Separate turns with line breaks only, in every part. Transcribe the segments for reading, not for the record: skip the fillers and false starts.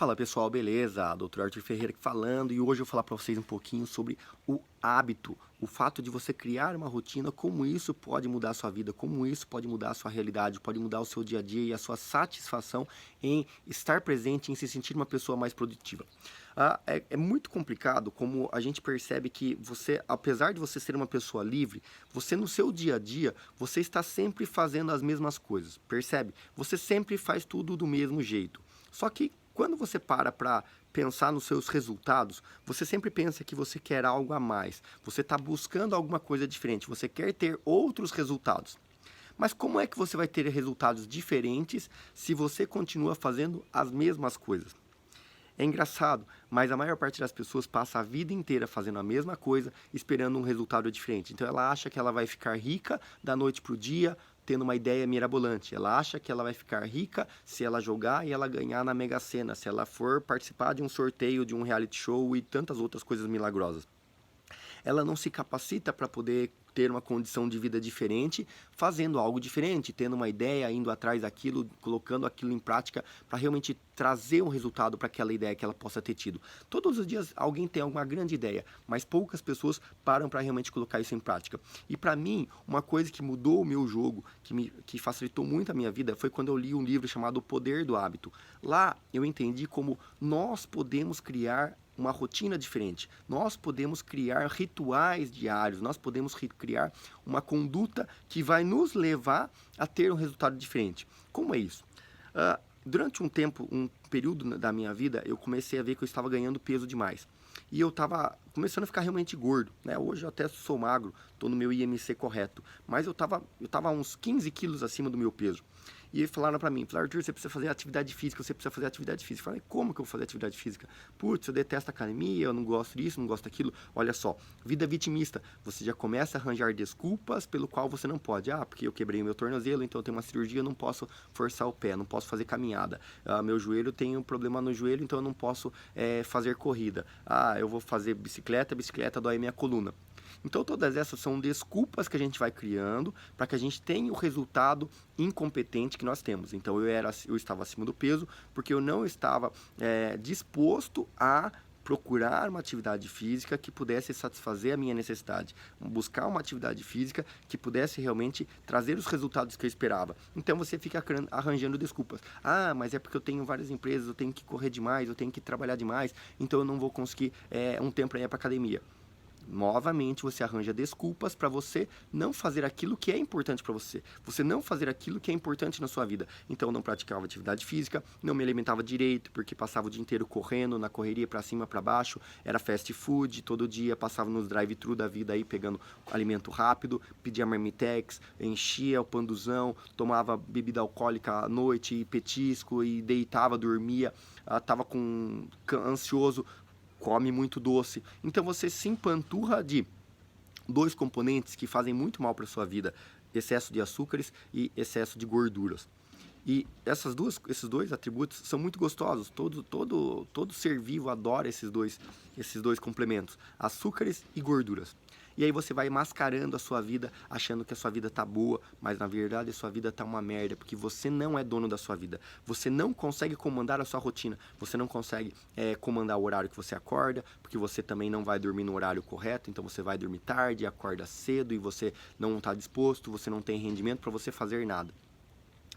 Fala pessoal, beleza? Dr. Arthur Ferreira aqui falando e hoje eu vou falar para vocês um pouquinho sobre o hábito, o fato de você criar uma rotina, como isso pode mudar a sua vida, como isso pode mudar a sua realidade, pode mudar o seu dia a dia e a sua satisfação em estar presente, em se sentir uma pessoa mais produtiva. É muito complicado como a gente percebe que você, apesar de você ser uma pessoa livre, você no seu dia a dia, você está sempre fazendo as mesmas coisas, percebe? Você sempre faz tudo do mesmo jeito. Só que quando você para pensar nos seus resultados, você sempre pensa que você quer algo a mais. Você está buscando alguma coisa diferente. Você quer ter outros resultados. Mas como é que você vai ter resultados diferentes se você continua fazendo as mesmas coisas? É engraçado, mas a maior parte das pessoas passa a vida inteira fazendo a mesma coisa, esperando um resultado diferente. Então ela acha que ela vai ficar rica da noite para o dia, tendo uma ideia mirabolante. Ela acha que ela vai ficar rica se ela jogar e ela ganhar na Mega Sena, se ela for participar de um sorteio, de um reality show e tantas outras coisas milagrosas. Ela não se capacita para poder ter uma condição de vida diferente, fazendo algo diferente, tendo uma ideia, indo atrás daquilo, colocando aquilo em prática para realmente trazer um resultado para aquela ideia que ela possa ter tido. Todos os dias alguém tem alguma grande ideia, mas poucas pessoas param para realmente colocar isso em prática. E para mim, uma coisa que mudou o meu jogo, que facilitou muito a minha vida, foi quando eu li um livro chamado O Poder do Hábito. Lá eu entendi como nós podemos criar uma rotina diferente. Nós podemos criar rituais diários, nós podemos criar uma conduta que vai nos levar a ter um resultado diferente. Como é isso? Durante um tempo, um período da minha vida, eu comecei a ver que eu estava ganhando peso demais. E eu estava começando a ficar realmente gordo, né? Hoje eu até sou magro, estou no meu IMC correto, mas eu estava uns 15 quilos acima do meu peso. E eles falaram pra mim, Arthur, você precisa fazer atividade física, você precisa fazer atividade física. Eu falei, como que eu vou fazer atividade física? Putz, eu detesto academia, eu não gosto disso, não gosto daquilo. Olha só, vida vitimista. Você já começa a arranjar desculpas pelo qual você não pode. Porque eu quebrei o meu tornozelo, então eu tenho uma cirurgia, eu não posso forçar o pé, não posso fazer caminhada. Meu joelho, tem um problema no joelho, então eu não posso fazer corrida. Eu vou fazer bicicleta, bicicleta dói minha coluna. Então todas essas são desculpas que a gente vai criando para que a gente tenha o resultado incompetente que nós temos. Então eu estava acima do peso porque eu não estava disposto a procurar uma atividade física que pudesse satisfazer a minha necessidade, buscar uma atividade física que pudesse realmente trazer os resultados que eu esperava. Então você fica arranjando desculpas. Mas é porque eu tenho várias empresas, eu tenho que correr demais, eu tenho que trabalhar demais, então eu não vou conseguir um tempo para ir para academia. Novamente você arranja desculpas para você não fazer aquilo que é importante para você. Você não fazer aquilo que é importante na sua vida. Então eu não praticava atividade física, não me alimentava direito, porque passava o dia inteiro correndo, na correria para cima, para baixo. Era fast food, todo dia passava nos drive-thru da vida aí, pegando alimento rápido, pedia marmitex, enchia o panduzão, tomava bebida alcoólica à noite, petisco e deitava, dormia, estava ansioso, come muito doce. Então você se empanturra de dois componentes que fazem muito mal para a sua vida: excesso de açúcares e excesso de gorduras. E esses dois atributos são muito gostosos. Todo ser vivo adora esses dois complementos: açúcares e gorduras. E aí você vai mascarando a sua vida, achando que a sua vida tá boa, mas na verdade a sua vida tá uma merda, porque você não é dono da sua vida. Você não consegue comandar a sua rotina, você não consegue comandar o horário que você acorda, porque você também não vai dormir no horário correto, então você vai dormir tarde, acorda cedo e você não está disposto, você não tem rendimento para você fazer nada.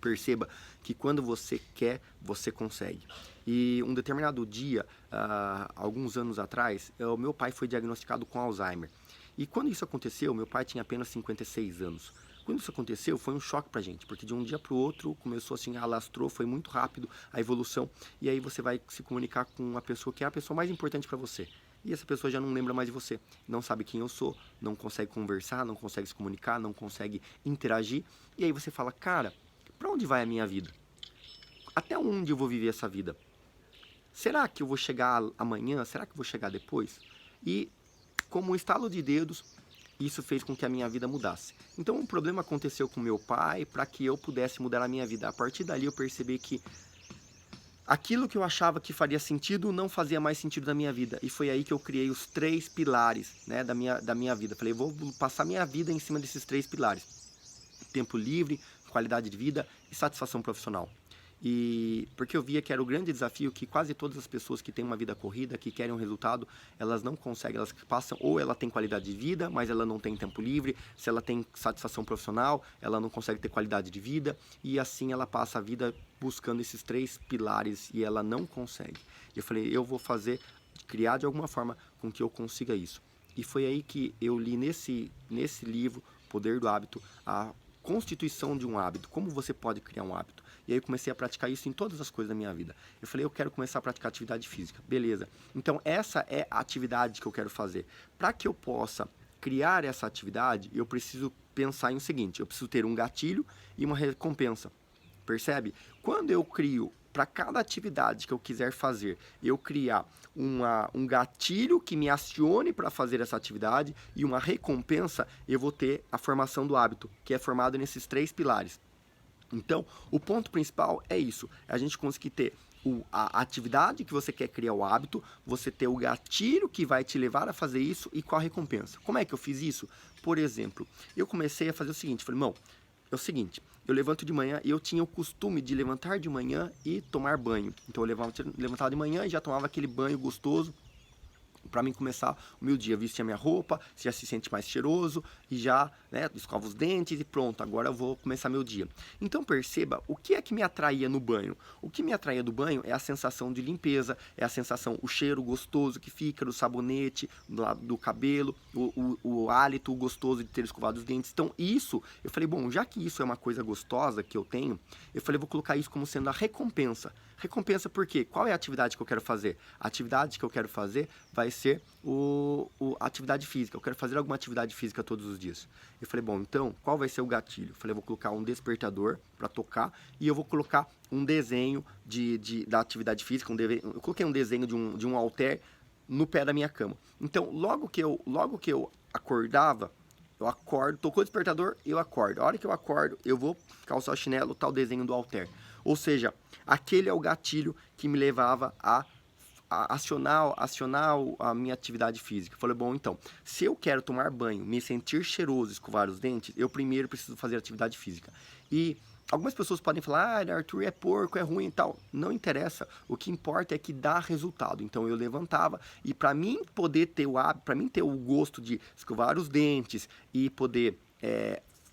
Perceba que quando você quer, você consegue. E um determinado dia, alguns anos atrás, o meu pai foi diagnosticado com Alzheimer. E quando isso aconteceu, meu pai tinha apenas 56 anos. Quando isso aconteceu, foi um choque pra gente, porque de um dia pro outro começou assim, alastrou, foi muito rápido a evolução. E aí você vai se comunicar com uma pessoa que é a pessoa mais importante para você. E essa pessoa já não lembra mais de você, não sabe quem eu sou, não consegue conversar, não consegue se comunicar, não consegue interagir. E aí você fala, cara, para onde vai a minha vida? Até onde eu vou viver essa vida? Será que eu vou chegar amanhã? Será que eu vou chegar depois? E como um estalo de dedos, isso fez com que a minha vida mudasse. Então um problema aconteceu com meu pai para que eu pudesse mudar a minha vida. A partir dali eu percebi que aquilo que eu achava que faria sentido não fazia mais sentido na minha vida. E foi aí que eu criei os 3 pilares, né, da minha vida. Falei, vou passar minha vida em cima desses 3 pilares: tempo livre, qualidade de vida e satisfação profissional. E porque eu via que era o grande desafio que quase todas as pessoas que têm uma vida corrida, que querem um resultado, elas não conseguem, elas passam, ou ela tem qualidade de vida, mas ela não tem tempo livre, se ela tem satisfação profissional, ela não consegue ter qualidade de vida, e assim ela passa a vida buscando esses 3 pilares e ela não consegue. E eu falei, eu vou criar de alguma forma com que eu consiga isso. E foi aí que eu li nesse livro, Poder do Hábito, a constituição de um hábito, como você pode criar um hábito. E aí eu comecei a praticar isso em todas as coisas da minha vida. Eu falei, eu quero começar a praticar atividade física. Beleza. Então essa é a atividade que eu quero fazer. Para que eu possa criar essa atividade, eu preciso pensar em o seguinte, eu preciso ter um gatilho e uma recompensa. Percebe? Quando eu crio, para cada atividade que eu quiser fazer, eu criar um gatilho que me acione para fazer essa atividade e uma recompensa, eu vou ter a formação do hábito, que é formado nesses 3 pilares. Então, o ponto principal é isso, é a gente conseguir ter a atividade que você quer criar o hábito, você ter o gatilho que vai te levar a fazer isso e qual a recompensa. Como é que eu fiz isso? Por exemplo, eu comecei a fazer o seguinte, falei, irmão, é o seguinte, eu levanto de manhã e eu tinha o costume de levantar de manhã e tomar banho. Então eu levantava de manhã e já tomava aquele banho gostoso, para mim começar o meu dia, vestir a minha roupa, já se sente mais cheiroso e já, né, escova os dentes e pronto, agora eu vou começar meu dia. Então perceba o que é que me atraía no banho. O que me atraía do banho é a sensação de limpeza, é a sensação, o cheiro gostoso que fica do sabonete, do cabelo, o hálito gostoso de ter escovado os dentes. Então isso, eu falei, bom, já que isso é uma coisa gostosa que eu tenho, eu falei, vou colocar isso como sendo a recompensa. Recompensa por quê? Qual é a atividade que eu quero fazer? A atividade que eu quero fazer vai ser a atividade física. Eu quero fazer alguma atividade física todos os dias. Eu falei, bom, então, qual vai ser o gatilho? Eu falei, eu vou colocar um despertador para tocar e eu vou colocar um desenho da atividade física. Eu coloquei um desenho de um halter no pé da minha cama. Então, logo que eu acordava, eu acordo, tocou o despertador, eu acordo. A hora que eu acordo, eu vou calçar o chinelo, tá o desenho do halter. Ou seja, aquele é o gatilho que me levava a acionar a minha atividade física. Eu falei, bom, então, se eu quero tomar banho, me sentir cheiroso, escovar os dentes, eu primeiro preciso fazer atividade física. E algumas pessoas podem falar, Arthur, é porco, é ruim e tal. Não interessa. O que importa é que dá resultado. Então eu levantava e para mim poder ter o hábito, para mim ter o gosto de escovar os dentes e poder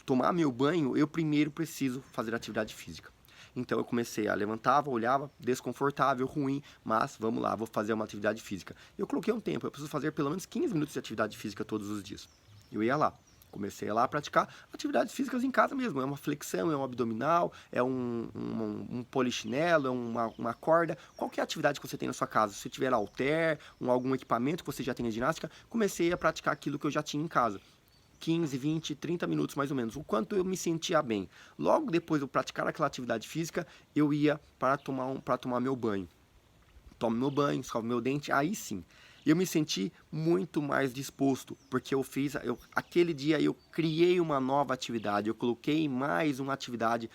tomar meu banho, eu primeiro preciso fazer atividade física. Então eu comecei a levantava, olhava, desconfortável, ruim, mas vamos lá, vou fazer uma atividade física. Eu coloquei um tempo, eu preciso fazer pelo menos 15 minutos de atividade física todos os dias. Eu ia lá, comecei a lá praticar atividades físicas em casa mesmo. É uma flexão, é um abdominal, é um polichinelo, é uma corda. Qualquer atividade que você tem na sua casa. Se tiver halter, algum equipamento que você já tenha de ginástica, comecei a praticar aquilo que eu já tinha em casa. 15, 20, 30 minutos mais ou menos, o quanto eu me sentia bem. Logo depois de eu praticar aquela atividade física, eu ia para tomar meu banho. Tomo meu banho, escovo meu dente, aí sim. Eu me senti muito mais disposto, porque aquele dia eu criei uma nova atividade, eu coloquei mais uma atividade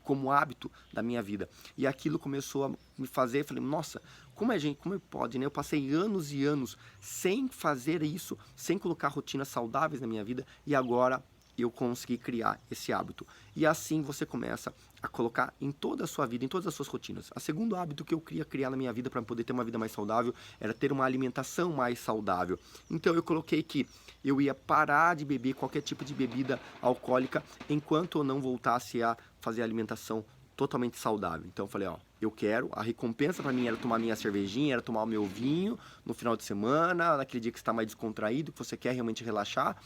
como hábito da minha vida. E aquilo começou a me fazer, falei, nossa, como pode, né? Eu passei anos e anos sem fazer isso, sem colocar rotinas saudáveis na minha vida, e agora eu consegui criar esse hábito. E assim você começa a colocar em toda a sua vida, em todas as suas rotinas. O segundo hábito que eu queria criar na minha vida para poder ter uma vida mais saudável era ter uma alimentação mais saudável. Então eu coloquei que eu ia parar de beber qualquer tipo de bebida alcoólica enquanto eu não voltasse a fazer a alimentação totalmente saudável. Então eu falei, ó, a recompensa para mim era tomar minha cervejinha, era tomar o meu vinho no final de semana, naquele dia que você está mais descontraído, que você quer realmente relaxar.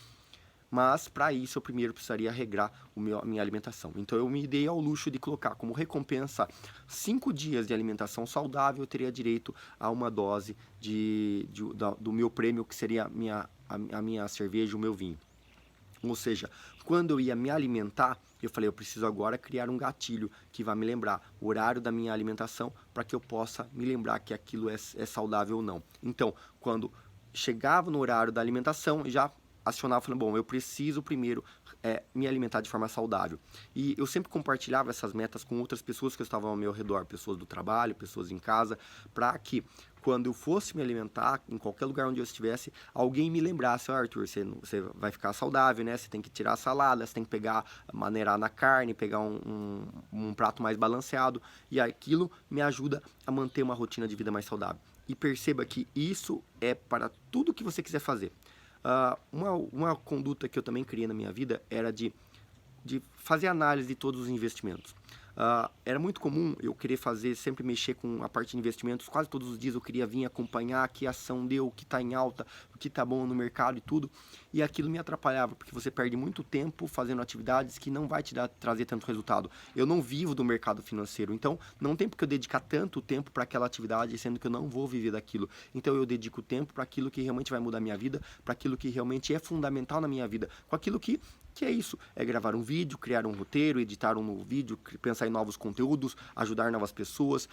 Mas para isso eu primeiro precisaria regrar a minha alimentação. Então eu me dei ao luxo de colocar como recompensa 5 dias de alimentação saudável, eu teria direito a uma dose do meu prêmio, que seria a minha cerveja, o meu vinho. Ou seja, quando eu ia me alimentar, eu falei, eu preciso agora criar um gatilho que vai me lembrar o horário da minha alimentação para que eu possa me lembrar que aquilo é saudável ou não. Então, quando chegava no horário da alimentação, já acionava, falando, bom, eu preciso primeiro me alimentar de forma saudável. E eu sempre compartilhava essas metas com outras pessoas que estavam ao meu redor, pessoas do trabalho, pessoas em casa, para que quando eu fosse me alimentar, em qualquer lugar onde eu estivesse, alguém me lembrasse: "Ó, Arthur, você vai ficar saudável, né? Você tem que tirar a salada, você tem que maneirar na carne, pegar um prato mais balanceado", e aquilo me ajuda a manter uma rotina de vida mais saudável. E perceba que isso é para tudo que você quiser fazer. Uma conduta que eu também criei na minha vida era de fazer análise de todos os investimentos. Era muito comum eu querer sempre mexer com a parte de investimentos. Quase todos os dias eu queria vir acompanhar que ação deu, o que está em alta, o que está bom no mercado e tudo. E aquilo me atrapalhava, porque você perde muito tempo fazendo atividades que não vai trazer tanto resultado. Eu não vivo do mercado financeiro, então não tem porque eu dedicar tanto tempo para aquela atividade, sendo que eu não vou viver daquilo. Então eu dedico tempo para aquilo que realmente vai mudar a minha vida, para aquilo que realmente é fundamental na minha vida, com aquilo que é isso, é gravar um vídeo, criar um roteiro, editar um novo vídeo, pensar em novos conteúdos, ajudar novas pessoas,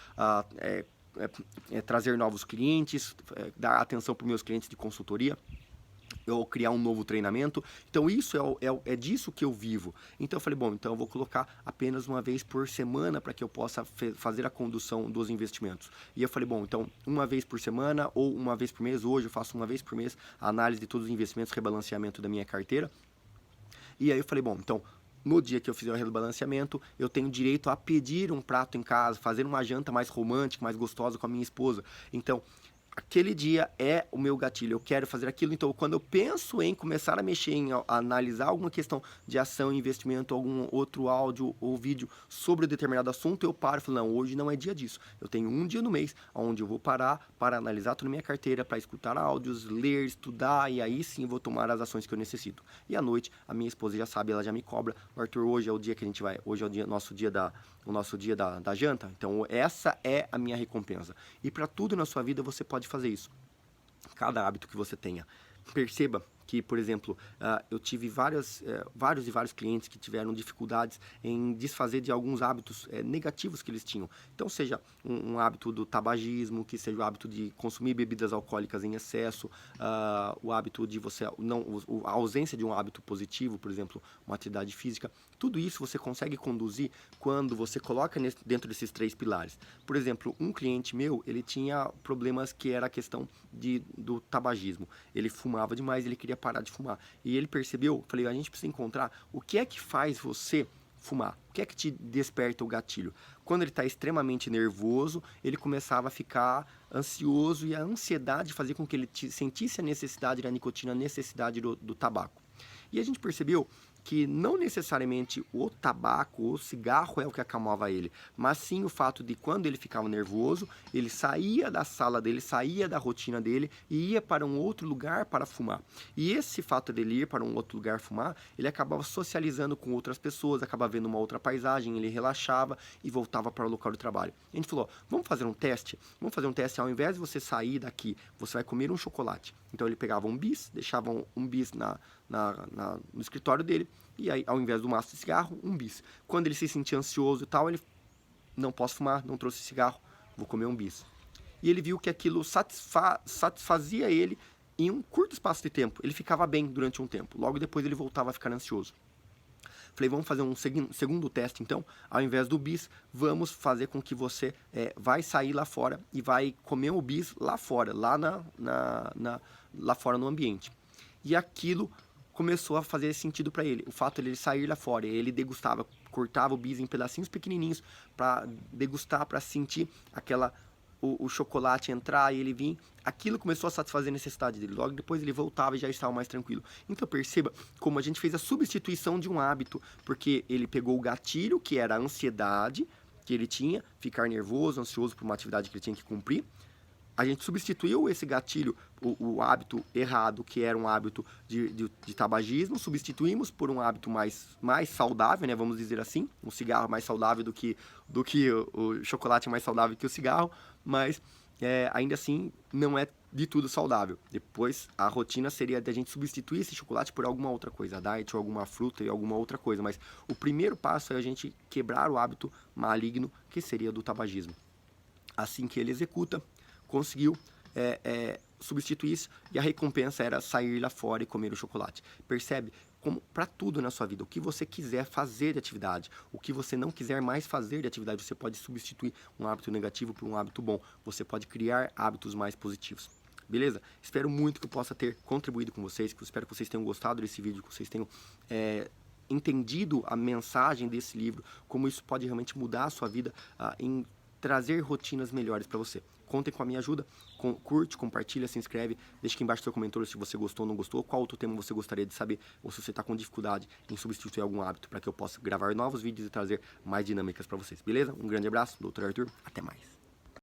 trazer novos clientes, dar atenção para os meus clientes de consultoria, ou criar um novo treinamento. Então isso é disso que eu vivo. Então eu falei, bom, então eu vou colocar apenas uma vez por semana para que eu possa fazer a condução dos investimentos. E eu falei, bom, então uma vez por semana ou uma vez por mês, hoje eu faço uma vez por mês a análise de todos os investimentos, rebalanceamento da minha carteira. E aí eu falei, bom, então no dia que eu fizer o rebalanceamento, eu tenho direito a pedir um prato em casa, fazer uma janta mais romântica, mais gostosa com a minha esposa. Então, aquele dia é o meu gatilho, eu quero fazer aquilo. Então, quando eu penso em começar a mexer, a analisar alguma questão de ação, investimento, algum outro áudio ou vídeo sobre um determinado assunto, eu paro e falo, não, hoje não é dia disso. Eu tenho um dia no mês onde eu vou parar para analisar toda a minha carteira, para escutar áudios, ler, estudar, e aí sim vou tomar as ações que eu necessito. E à noite, a minha esposa já sabe, ela já me cobra, Arthur, hoje é o dia que a gente vai, hoje é o nosso dia da janta. Então, essa é a minha recompensa. E para tudo na sua vida, você pode fazer isso. Cada hábito que você tenha. Perceba que, por exemplo, eu tive vários clientes que tiveram dificuldades em desfazer de alguns hábitos negativos que eles tinham. Então, seja um hábito do tabagismo, que seja o hábito de consumir bebidas alcoólicas em excesso, o hábito de a ausência de um hábito positivo, por exemplo, uma atividade física. Tudo isso você consegue conduzir quando você coloca dentro desses 3 pilares. Por exemplo, um cliente meu, ele tinha problemas que era a questão do tabagismo. Ele fumava demais, ele queria parar de fumar. E ele percebeu, falei, a gente precisa encontrar o que é que faz você fumar. O que é que te desperta o gatilho? Quando ele está extremamente nervoso, ele começava a ficar ansioso, e a ansiedade fazia com que ele sentisse a necessidade da nicotina, a necessidade do tabaco. E a gente percebeu que não necessariamente o tabaco, o cigarro é o que acalmava ele, mas sim o fato de quando ele ficava nervoso, ele saía da sala dele, saía da rotina dele e ia para um outro lugar para fumar. E esse fato dele ir para um outro lugar fumar, ele acabava socializando com outras pessoas, acabava vendo uma outra paisagem, ele relaxava e voltava para o local de trabalho. A gente falou, vamos fazer um teste? Vamos fazer um teste, ao invés de você sair daqui, você vai comer um chocolate. Então ele pegava um bis, deixava um bis no escritório dele, e aí, ao invés do maço de cigarro, um bis. Quando ele se sentia ansioso e tal, ele, não posso fumar, não trouxe cigarro, vou comer um bis. E ele viu que aquilo satisfazia ele em um curto espaço de tempo. Ele ficava bem durante um tempo. Logo depois ele voltava a ficar ansioso. Falei, vamos fazer um segundo teste, então. Ao invés do bis, vamos fazer com que você vai sair lá fora e vai comer o bis lá fora, lá fora no ambiente. E aquilo começou a fazer sentido para ele. O fato de ele sair lá fora, ele degustava, cortava o bis em pedacinhos pequenininhos para degustar, para sentir o chocolate entrar e ele vir. Aquilo começou a satisfazer a necessidade dele. Logo depois ele voltava e já estava mais tranquilo. Então perceba como a gente fez a substituição de um hábito, porque ele pegou o gatilho, que era a ansiedade que ele tinha, ficar nervoso, ansioso por uma atividade que ele tinha que cumprir. A gente substituiu esse gatilho, o hábito errado, que era um hábito de tabagismo, substituímos por um hábito mais saudável, né, vamos dizer assim, um cigarro mais saudável do que o chocolate mais saudável que o cigarro, mas ainda assim não é de tudo saudável. Depois a rotina seria de a gente substituir esse chocolate por alguma outra coisa, diet ou alguma fruta e alguma outra coisa, mas o primeiro passo é a gente quebrar o hábito maligno, que seria do tabagismo. Assim que ele executa, conseguiu substituir isso, e a recompensa era sair lá fora e comer o chocolate. Percebe como para tudo na sua vida. O que você quiser fazer de atividade, o que você não quiser mais fazer de atividade, você pode substituir um hábito negativo por um hábito bom. Você pode criar hábitos mais positivos. Beleza? Espero muito que eu possa ter contribuído com vocês, que eu espero que vocês tenham gostado desse vídeo, que vocês tenham entendido a mensagem desse livro, como isso pode realmente mudar a sua vida em trazer rotinas melhores para você. Contem com a minha ajuda, curte, compartilha, se inscreve, deixa aqui embaixo seu comentário se você gostou ou não gostou, qual outro tema você gostaria de saber, ou se você está com dificuldade em substituir algum hábito, para que eu possa gravar novos vídeos e trazer mais dinâmicas para vocês, beleza? Um grande abraço, Dr. Arthur, até mais.